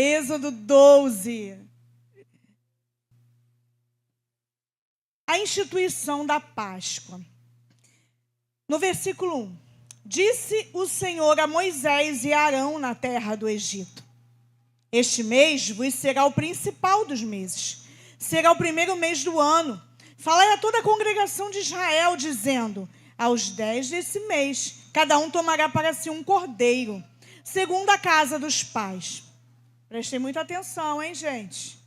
Êxodo 12. A instituição da Páscoa. No versículo 1. Disse o Senhor a Moisés e a Arão na terra do Egito: Este mês vos será o principal dos meses. Será o primeiro mês do ano. Falai a toda a congregação de Israel, dizendo: Aos 10 desse mês, cada um tomará para si um cordeiro, segundo a casa dos pais. Prestem muita atenção, hein, gente?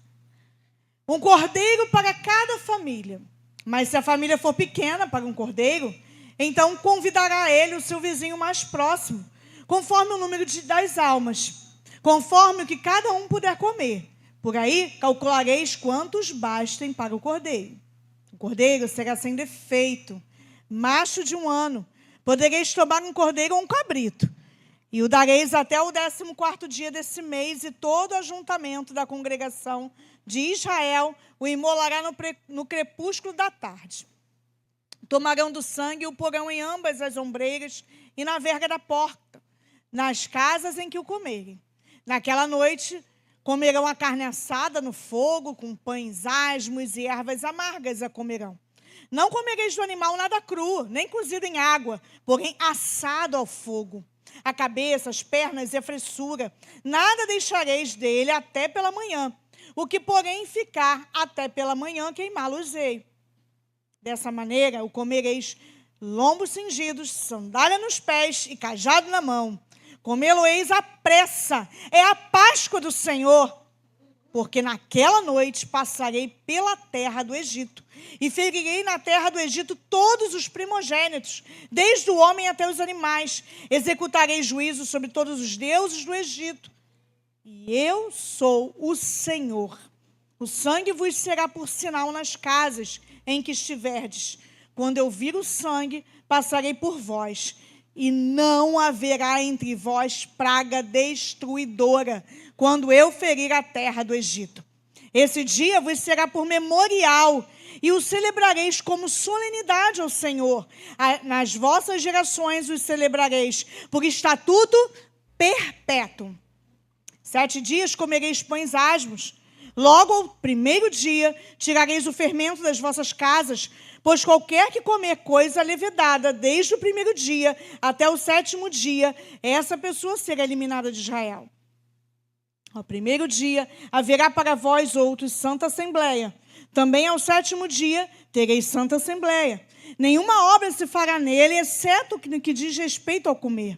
Um cordeiro para cada família. Mas se a família for pequena para um cordeiro, então convidará ele o seu vizinho mais próximo, conforme o número das almas, conforme o que cada um puder comer. Por aí calculareis quantos bastem para o cordeiro. O cordeiro será sem defeito, macho de 1 ano. Podereis tomar um cordeiro ou um cabrito, e o dareis até o 14º dia desse mês, e todo o ajuntamento da congregação de Israel o imolará no crepúsculo da tarde. Tomarão do sangue e o porão em ambas as ombreiras e na verga da porta, nas casas em que o comerem. Naquela noite comerão a carne assada no fogo, com pães asmos e ervas amargas a comerão. Não comereis do animal nada cru, nem cozido em água, porém assado ao fogo. A cabeça, as pernas e a fressura, nada deixareis dele até pela manhã. O que, porém, ficar até pela manhã, queimá-los-ei. Dessa maneira, o comereis lombos cingidos, sandália nos pés e cajado na mão. Comê-lo-eis à pressa, é a Páscoa do Senhor. Porque naquela noite passarei pela terra do Egito, e ferirei na terra do Egito todos os primogênitos, desde o homem até os animais. Executarei juízo sobre todos os deuses do Egito. E eu sou o Senhor. O sangue vos será por sinal nas casas em que estiverdes. Quando eu vir o sangue, passarei por vós, e não haverá entre vós praga destruidora, quando eu ferir a terra do Egito. Esse dia vos será por memorial, e o celebrareis como solenidade ao Senhor. Nas vossas gerações os celebrareis, por estatuto perpétuo. 7 dias comereis pães asmos. Logo ao primeiro dia tirareis o fermento das vossas casas, pois qualquer que comer coisa levedada, desde o primeiro dia até o 7º dia, essa pessoa será eliminada de Israel. Ao primeiro dia haverá para vós outros santa assembleia. Também ao 7º dia tereis santa assembleia. Nenhuma obra se fará nele, exceto no que diz respeito ao comer.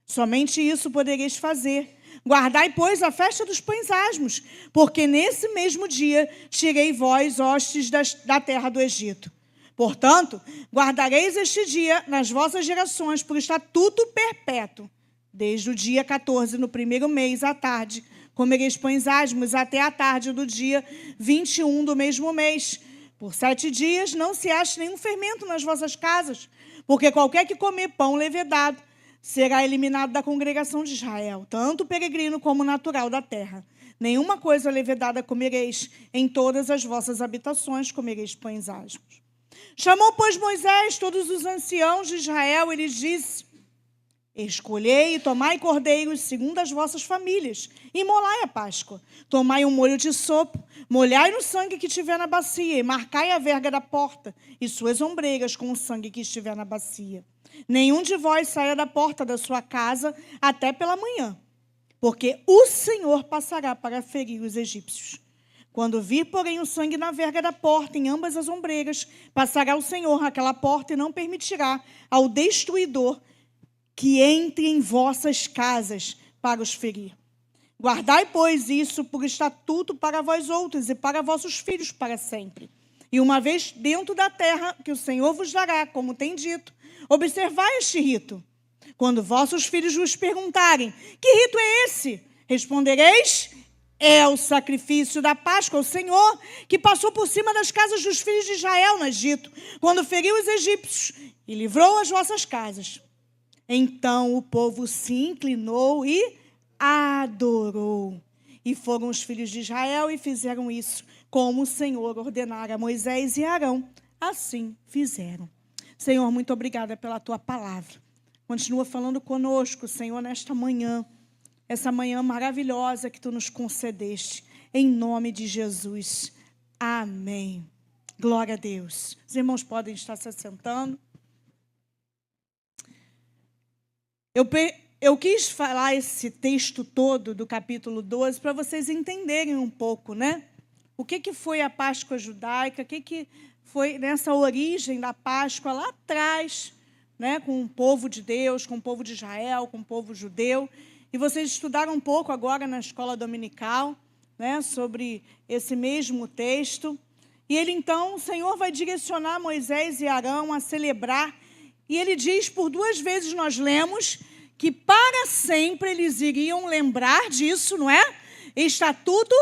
Somente isso podereis fazer. Guardai, pois, a festa dos pães asmos, porque nesse mesmo dia tirei vós hostes da terra do Egito. Portanto, guardareis este dia nas vossas gerações por estatuto perpétuo. Desde o dia 14, no primeiro mês, à tarde, comereis pães asmos até a tarde do dia 21 do mesmo mês. Por 7 dias não se ache nenhum fermento nas vossas casas, porque qualquer que comer pão levedado será eliminado da congregação de Israel, tanto peregrino como natural da terra. Nenhuma coisa levedada comereis, em todas as vossas habitações comereis pães asmos. Chamou, pois, Moisés todos os anciãos de Israel e lhes disse: Escolhei e tomai cordeiros segundo as vossas famílias, e molai a Páscoa. Tomai um molho de sopo, molhai no sangue que estiver na bacia, e marcai a verga da porta e suas ombreiras com o sangue que estiver na bacia. Nenhum de vós saia da porta da sua casa até pela manhã, porque o Senhor passará para ferir os egípcios. Quando vir, porém, o sangue na verga da porta, em ambas as ombreiras, passará o Senhor naquela porta e não permitirá ao destruidor que entre em vossas casas para os ferir. Guardai, pois, isso por estatuto para vós outros e para vossos filhos para sempre. E uma vez dentro da terra que o Senhor vos dará, como tem dito, observai este rito. Quando vossos filhos vos perguntarem: que rito é esse? Respondereis: é o sacrifício da Páscoa ao Senhor, que passou por cima das casas dos filhos de Israel no Egito, quando feriu os egípcios e livrou as vossas casas. Então o povo se inclinou e adorou. E foram os filhos de Israel e fizeram isso, como o Senhor ordenara a Moisés e Arão. Assim fizeram. Senhor, muito obrigada pela tua palavra. Continua falando conosco, Senhor, nesta manhã. essa manhã maravilhosa que tu nos concedeste. Em nome de Jesus. Amém. Glória a Deus. Os irmãos podem estar se assentando. Eu quis falar esse texto todo do capítulo 12 para vocês entenderem um pouco, né? O que foi a Páscoa judaica, o que foi nessa origem da Páscoa lá atrás, né? Com o povo de Deus, com o povo de Israel, com o povo judeu. E vocês estudaram um pouco agora na escola dominical, né? Sobre esse mesmo texto. E ele então, o Senhor vai direcionar Moisés e Arão a celebrar. E ele diz, por 2 vezes nós lemos, que para sempre eles iriam lembrar disso, não é? Estatuto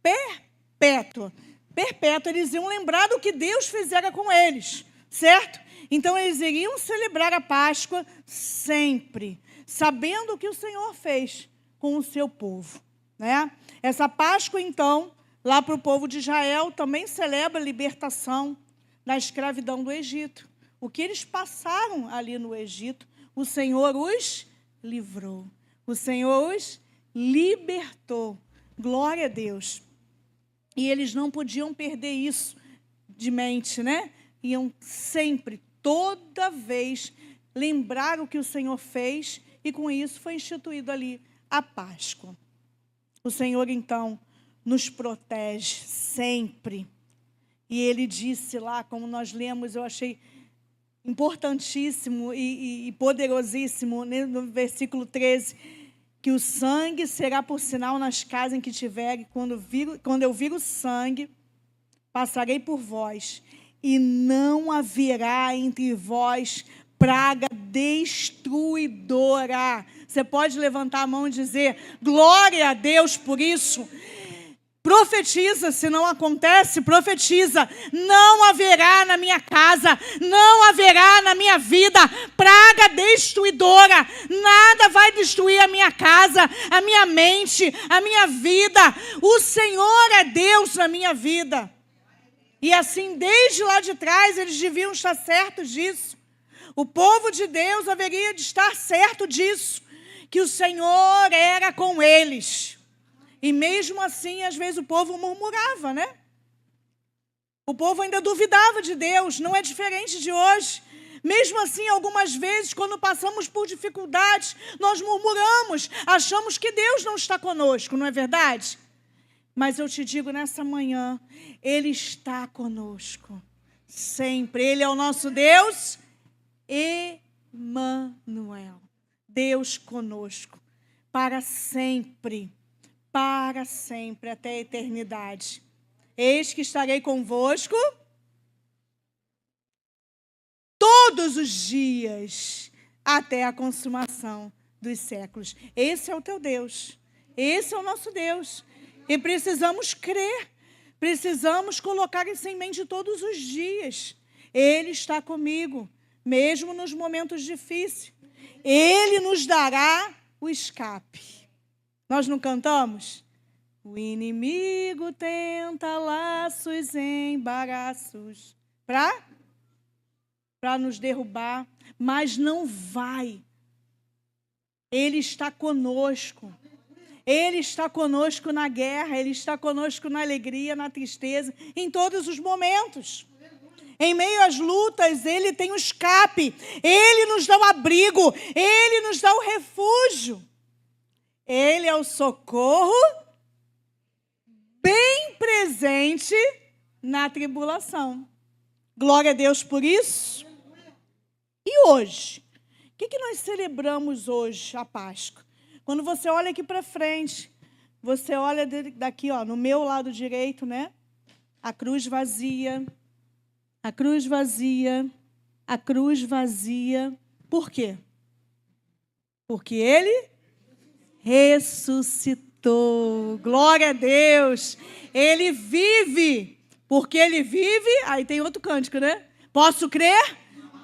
perpétuo. Perpétuo, eles iam lembrar do que Deus fizera com eles, certo? Então, eles iriam celebrar a Páscoa sempre, sabendo o que o Senhor fez com o seu povo, né? Essa Páscoa, então, lá para o povo de Israel, também celebra a libertação da escravidão do Egito. O que eles passaram ali no Egito, o Senhor os livrou. O Senhor os libertou. Glória a Deus. E eles não podiam perder isso de mente, né? Iam sempre, toda vez, lembrar o que o Senhor fez, e com isso foi instituído ali a Páscoa. O Senhor, então, nos protege sempre. E ele disse lá, como nós lemos, eu achei importantíssimo e poderosíssimo, né, no versículo 13, que o sangue será por sinal nas casas em que tiver, quando eu vir o sangue, passarei por vós, e não haverá entre vós praga destruidora. Você pode levantar a mão e dizer, glória a Deus por isso. Profetiza, se não acontece, profetiza. Não haverá na minha casa, não haverá na minha vida praga destruidora. Nada vai destruir a minha casa, a minha mente, a minha vida. O Senhor é Deus na minha vida. E assim, desde lá de trás, eles deviam estar certos disso. O povo de Deus haveria de estar certo disso, que o Senhor era com eles. E mesmo assim, às vezes o povo murmurava, né? O povo ainda duvidava de Deus, não é diferente de hoje. Mesmo assim, algumas vezes, quando passamos por dificuldades, nós murmuramos, achamos que Deus não está conosco, não é verdade? Mas eu te digo nessa manhã, Ele está conosco, sempre. Ele é o nosso Deus, Emanuel, Deus conosco, para sempre. Para sempre, até a eternidade. Eis que estarei convosco todos os dias, até a consumação dos séculos. Esse é o teu Deus. Esse é o nosso Deus. E precisamos crer. Precisamos colocar isso em mente todos os dias. Ele está comigo, mesmo nos momentos difíceis. Ele nos dará o escape. Nós não cantamos? O inimigo tenta laços e embaraços para nos derrubar, mas não vai. Ele está conosco. Ele está conosco na guerra, Ele está conosco na alegria, na tristeza, em todos os momentos. Em meio às lutas, Ele tem o escape, Ele nos dá o abrigo, Ele nos dá o refúgio. Ele é o socorro bem presente na tribulação. Glória a Deus por isso. E hoje? O que nós celebramos hoje, a Páscoa? Quando você olha aqui para frente, você olha daqui, ó, no meu lado direito, né? A cruz vazia, a cruz vazia, a cruz vazia. Por quê? Porque Ele ressuscitou. Glória a Deus. Ele vive. Porque Ele vive. Aí tem outro cântico, né? Posso crer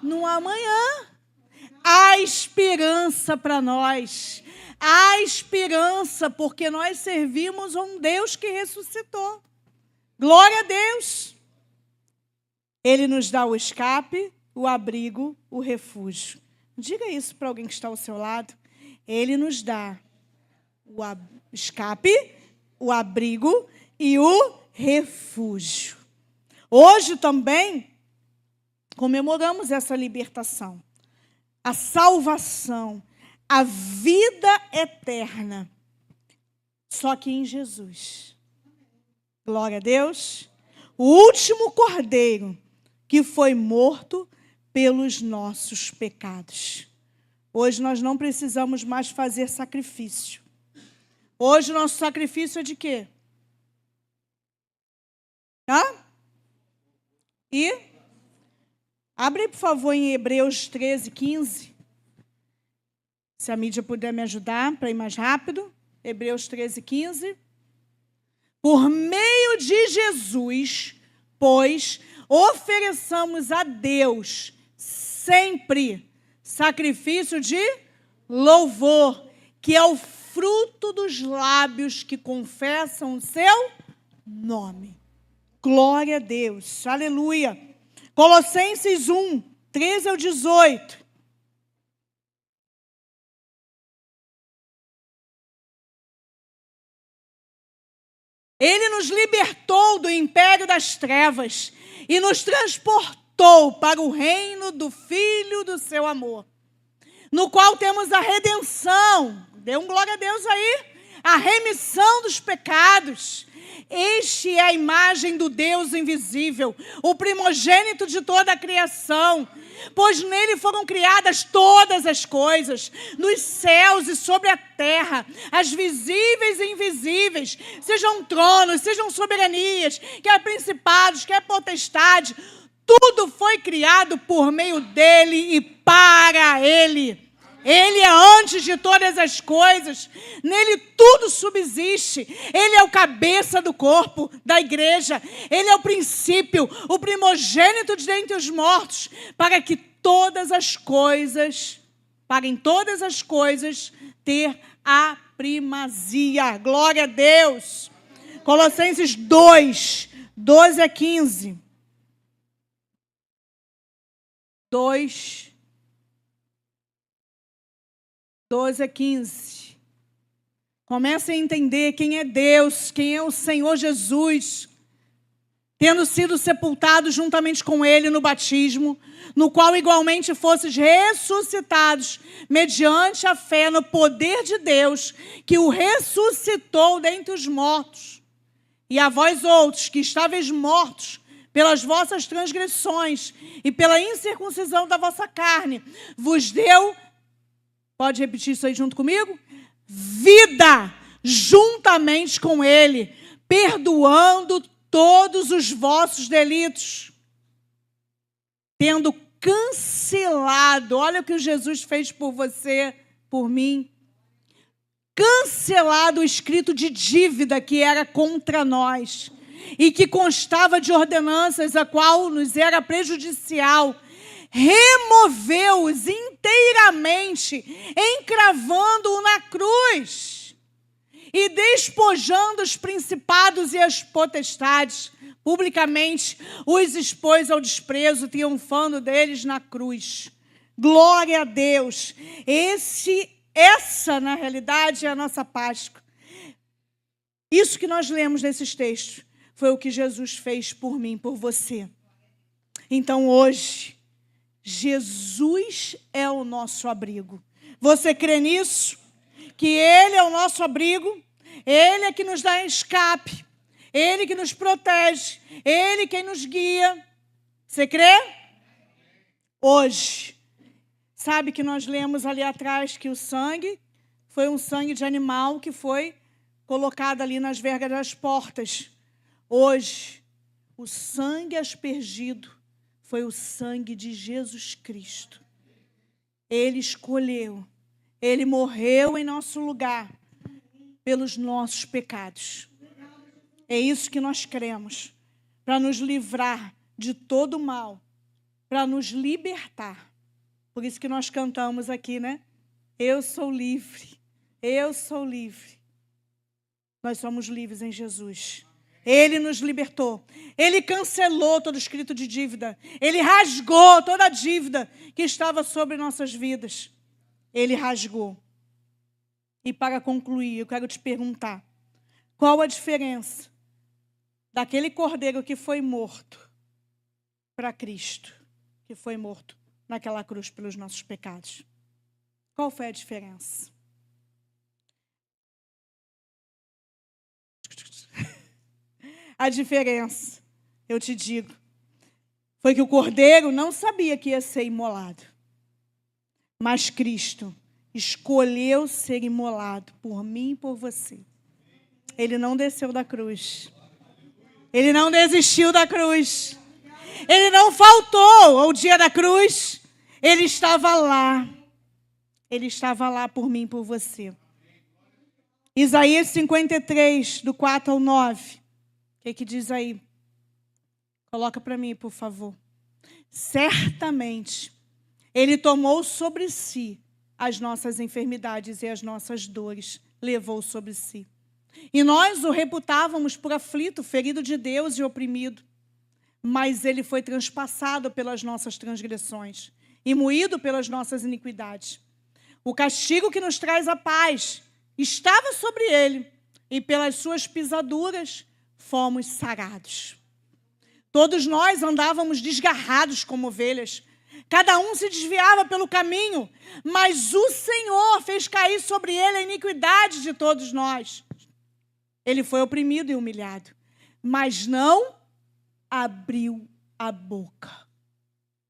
no amanhã. Há esperança para nós. Há esperança, porque nós servimos a um Deus que ressuscitou. Glória a Deus. Ele nos dá o escape, o abrigo, o refúgio. Diga isso para alguém que está ao seu lado. Ele nos dá o escape, o abrigo e o refúgio. Hoje também comemoramos essa libertação, a salvação, a vida eterna, só que em Jesus. Glória a Deus. O último cordeiro que foi morto pelos nossos pecados. Hoje nós não precisamos mais fazer sacrifício. Hoje o nosso sacrifício é de quê? E abre, por favor, em Hebreus 13, 15. Se a mídia puder me ajudar para ir mais rápido. Hebreus 13, 15. Por meio de Jesus, pois, ofereçamos a Deus sempre sacrifício de louvor, que é o fruto dos lábios que confessam o seu nome. Glória a Deus. Aleluia. Colossenses 1, 13 ao 18. Ele nos libertou do império das trevas e nos transportou para o reino do Filho do seu amor, no qual temos a redenção. Dê um glória a Deus aí. A remissão dos pecados. Este é a imagem do Deus invisível, o primogênito de toda a criação, pois nele foram criadas todas as coisas, nos céus e sobre a terra, as visíveis e invisíveis, sejam tronos, sejam soberanias, quer principados, quer potestade, tudo foi criado por meio dele e para ele. Ele é antes de todas as coisas, nele tudo subsiste, ele é o cabeça do corpo, da igreja, ele é o princípio, o primogênito de dentre os mortos, para que todas as coisas, para em todas as coisas ter a primazia. Glória a Deus. Colossenses 2, 12 a 15. 2, 12 a 15. Comece a entender quem é Deus, quem é o Senhor Jesus, tendo sido sepultados juntamente com Ele no batismo, no qual igualmente fostes ressuscitados, mediante a fé no poder de Deus, que o ressuscitou dentre os mortos. E a vós outros, que estáveis mortos pelas vossas transgressões e pela incircuncisão da vossa carne, vos deu... Pode repetir isso aí junto comigo? Vida, juntamente com Ele, perdoando todos os vossos delitos, tendo cancelado, olha o que Jesus fez por você, por mim, cancelado o escrito de dívida que era contra nós e que constava de ordenanças, a qual nos era prejudicial, removeu-os inteiramente, encravando-o na cruz e despojando os principados e as potestades, publicamente os expôs ao desprezo, triunfando deles na cruz. Glória a Deus. Essa, na realidade, é a nossa Páscoa. Isso que nós lemos nesses textos foi o que Jesus fez por mim, por você. Então, hoje, Jesus é o nosso abrigo. Você crê nisso? Que Ele é o nosso abrigo, Ele é que nos dá escape, Ele que nos protege, Ele quem nos guia. Você crê? Hoje, sabe que nós lemos ali atrás que o sangue foi um sangue de animal que foi colocado ali nas vergas das portas. Hoje, o sangue aspergido foi o sangue de Jesus Cristo. Ele escolheu, Ele morreu em nosso lugar pelos nossos pecados. É isso que nós cremos, para nos livrar de todo mal, para nos libertar. Por isso que nós cantamos aqui, né? Eu sou livre, eu sou livre. Nós somos livres em Jesus. Ele nos libertou. Ele cancelou todo escrito de dívida. Ele rasgou toda a dívida que estava sobre nossas vidas. Ele rasgou. E para concluir, eu quero te perguntar, qual a diferença daquele cordeiro que foi morto para Cristo, que foi morto naquela cruz pelos nossos pecados? Qual foi a diferença? A diferença, eu te digo, foi que o cordeiro não sabia que ia ser imolado. Mas Cristo escolheu ser imolado por mim e por você. Ele não desceu da cruz. Ele não desistiu da cruz. Ele não faltou ao dia da cruz. Ele estava lá. Ele estava lá por mim e por você. Isaías 53, do 4 ao 9. O que diz aí? Coloca para mim, por favor. Certamente, Ele tomou sobre si as nossas enfermidades e as nossas dores. Levou sobre si. E nós o reputávamos por aflito, ferido de Deus e oprimido. Mas Ele foi transpassado pelas nossas transgressões e moído pelas nossas iniquidades. O castigo que nos traz a paz estava sobre Ele, e pelas suas pisaduras fomos sarados. Todos nós andávamos desgarrados como ovelhas. Cada um se desviava pelo caminho, mas o Senhor fez cair sobre Ele a iniquidade de todos nós. Ele foi oprimido e humilhado, mas não abriu a boca.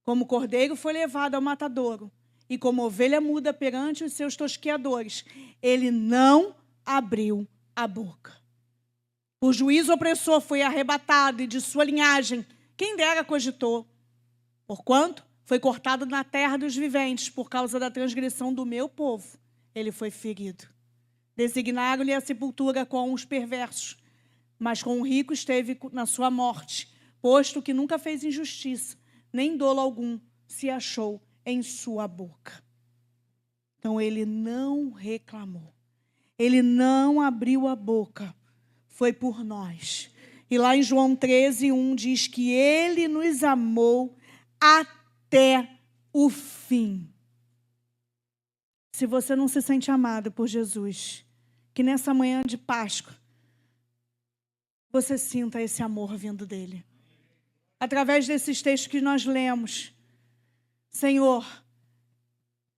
Como cordeiro foi levado ao matadouro, e como ovelha muda perante os seus tosqueadores, Ele não abriu a boca. Por juízo opressor foi arrebatado, e de sua linhagem, quem dera cogitou. Porquanto foi cortado na terra dos viventes, por causa da transgressão do meu povo, Ele foi ferido. Designaram-lhe a sepultura com os perversos, mas com o rico esteve na sua morte, posto que nunca fez injustiça, nem dolo algum se achou em sua boca. Então Ele não reclamou. Ele não abriu a boca. Foi por nós. E lá em João 13:1 diz que Ele nos amou até o fim. Se você não se sente amado por Jesus, que nessa manhã de Páscoa, você sinta esse amor vindo dEle. Através desses textos que nós lemos, Senhor,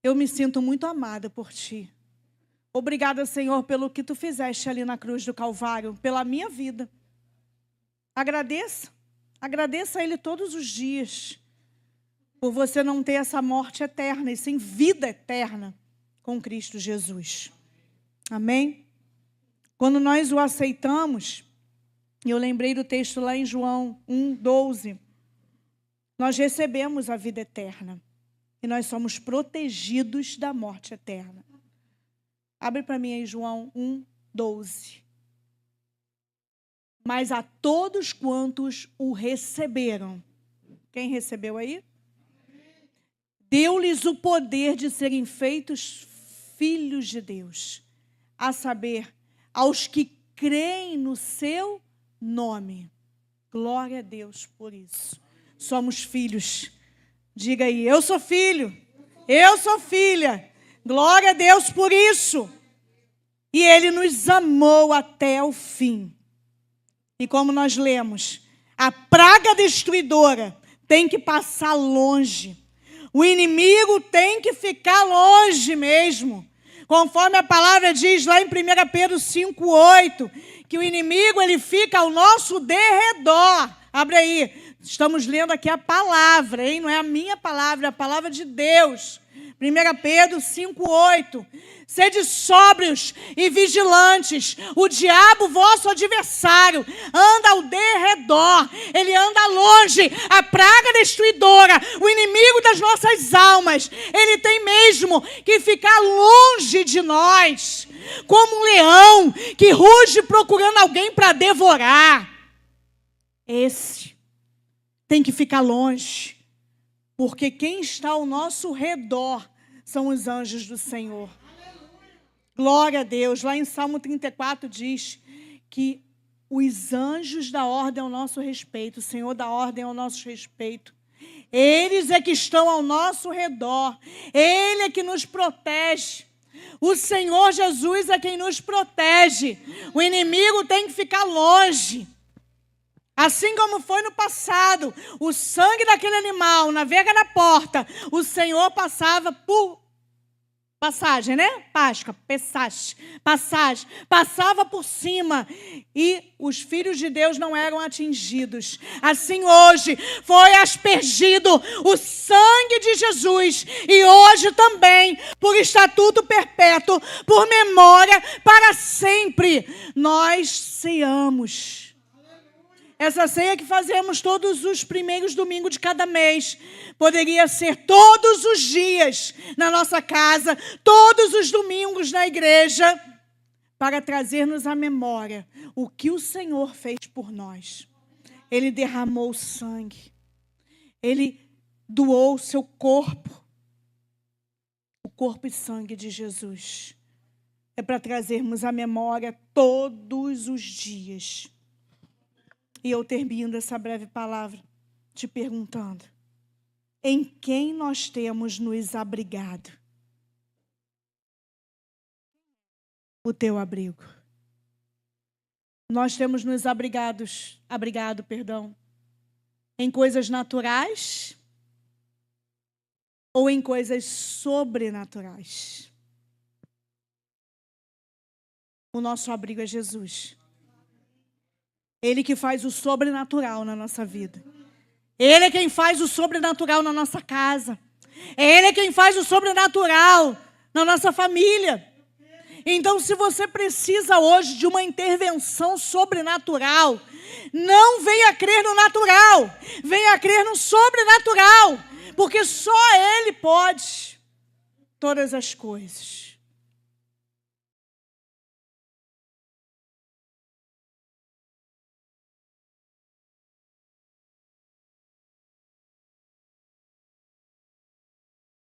eu me sinto muito amada por Ti. Obrigada, Senhor, pelo que Tu fizeste ali na cruz do Calvário, pela minha vida. Agradeça a Ele todos os dias, por você não ter essa morte eterna, e sim vida eterna com Cristo Jesus. Amém? Quando nós o aceitamos, eu lembrei do texto lá em João 1:12, nós recebemos a vida eterna, e nós somos protegidos da morte eterna. Abre para mim aí João 1:12. Mas a todos quantos o receberam. Quem recebeu aí? Deu-lhes o poder de serem feitos filhos de Deus. A saber, aos que creem no seu nome. Glória a Deus por isso. Somos filhos. Diga aí, eu sou filho. Eu sou filha. Glória a Deus por isso. E Ele nos amou até o fim. E como nós lemos, a praga destruidora tem que passar longe. O inimigo tem que ficar longe mesmo. Conforme a palavra diz lá em 1 Pedro 5:8, que o inimigo ele fica ao nosso derredor. Abre aí. Estamos lendo aqui a palavra, hein? Não é a minha palavra, é a palavra de Deus. 1 Pedro 5:8. Sede sóbrios e vigilantes. O diabo, vosso adversário, anda ao derredor. Ele anda longe. A praga destruidora, o inimigo das nossas almas, ele tem mesmo que ficar longe de nós. Como um leão que ruge procurando alguém para devorar. Esse tem que ficar longe. Porque quem está ao nosso redor são os anjos do Senhor. Glória a Deus. Lá em Salmo 34 diz que os anjos da ordem ao nosso respeito, o Senhor da ordem ao nosso respeito, eles é que estão ao nosso redor. Ele é que nos protege. O Senhor Jesus é quem nos protege. O inimigo tem que ficar longe. Assim como foi no passado, o sangue daquele animal na vega da porta, o Senhor passava por passagem, né? Páscoa, passagem, passava por cima e os filhos de Deus não eram atingidos. Assim hoje foi aspergido o sangue de Jesus e hoje também, por estatuto perpétuo, por memória para sempre, nós ceamos. Essa ceia que fazemos todos os primeiros domingos de cada mês, poderia ser todos os dias na nossa casa, todos os domingos na igreja, para trazer-nos à memória o que o Senhor fez por nós. Ele derramou sangue, Ele doou o seu corpo, o corpo e sangue de Jesus. É para trazermos à memória todos os dias. E eu termino essa breve palavra te perguntando: em quem nós temos nos abrigado? O teu abrigo. Nós temos nos abrigado, em coisas naturais ou em coisas sobrenaturais? O nosso abrigo é Jesus. Ele que faz o sobrenatural na nossa vida. Ele é quem faz o sobrenatural na nossa casa. Ele é quem faz o sobrenatural na nossa família. Então, se você precisa hoje de uma intervenção sobrenatural, não venha crer no natural, venha crer no sobrenatural, porque só Ele pode todas as coisas.